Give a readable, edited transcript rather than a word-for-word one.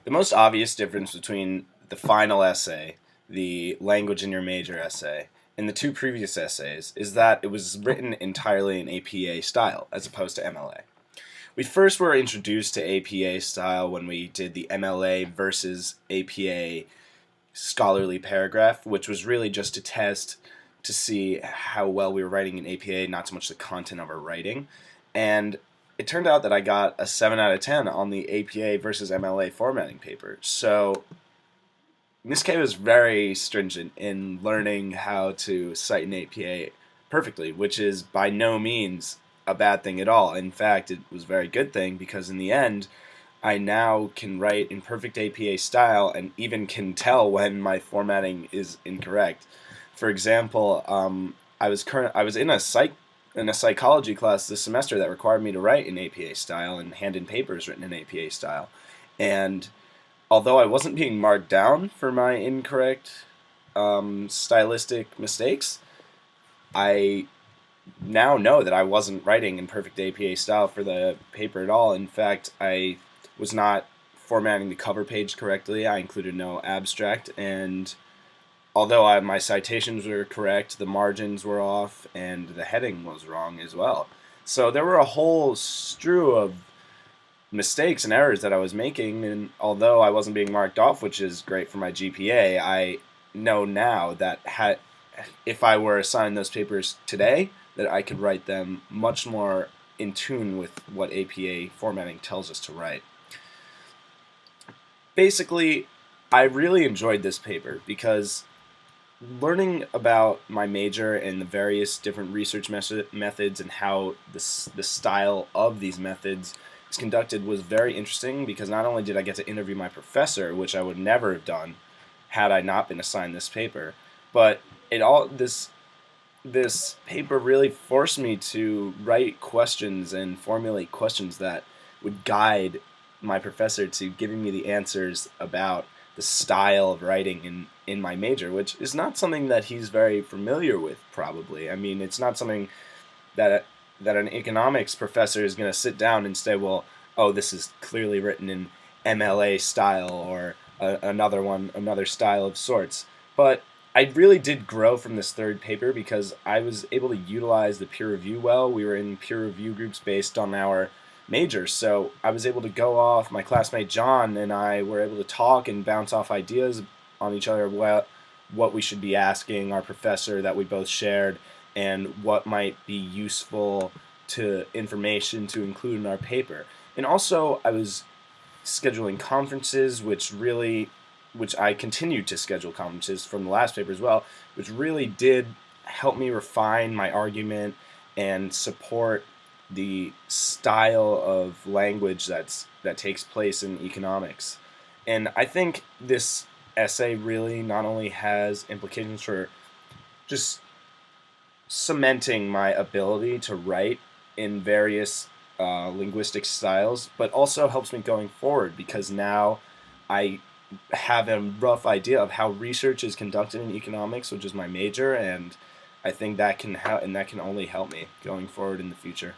The most obvious difference between the final essay, the language in your major essay, and the two previous essays is that it was written entirely in APA style as opposed to MLA. We first were introduced to APA style when we did the MLA versus APA scholarly paragraph, which was really just to test to see how well we were writing in APA, not so much the content of our writing. And it turned out that I got a 7 out of 10 on the APA versus MLA formatting paper. So Miss K was very stringent in learning how to cite an APA perfectly, which is by no means a bad thing at all. In fact, it was a very good thing because in the end, I now can write in perfect APA style and even can tell when my formatting is incorrect. For example, I was in a psychology class this semester that required me to write in APA style and hand in papers written in APA style, and although I wasn't being marked down for my incorrect stylistic mistakes, I now know that I wasn't writing in perfect APA style for the paper at all. In fact, I was not formatting the cover page correctly. I included no abstract, and although my citations were correct, the margins were off, and the heading was wrong as well. So there were a whole strew of mistakes and errors that I was making, and although I wasn't being marked off, which is great for my GPA, I know now that if I were assigned those papers today, that I could write them much more in tune with what APA formatting tells us to write. Basically, I really enjoyed this paper because learning about my major and the various different research methods and how the style of these methods is conducted was very interesting, because not only did I get to interview my professor, which I would never have done had I not been assigned this paper, but this paper really forced me to write questions and formulate questions that would guide my professor to giving me the answers about the style of writing in my major, which is not something that he's very familiar with, probably. I mean, it's not something that an economics professor is going to sit down and say, well, oh, this is clearly written in MLA style, or another style of sorts. But I really did grow from this third paper because I was able to utilize the peer review well. We were in peer review groups based on our major, so I was able to go off. My classmate John and I were able to talk and bounce off ideas on each other, what we should be asking our professor that we both shared, and what might be useful to information to include in our paper. And also, I was scheduling conferences, which I continued to schedule conferences from the last paper as well, which really did help me refine my argument and support the style of language that takes place in economics. And I think this essay really not only has implications for just cementing my ability to write in various linguistic styles, but also helps me going forward, because now I have a rough idea of how research is conducted in economics, which is my major, and I think that can only help me going forward in the future.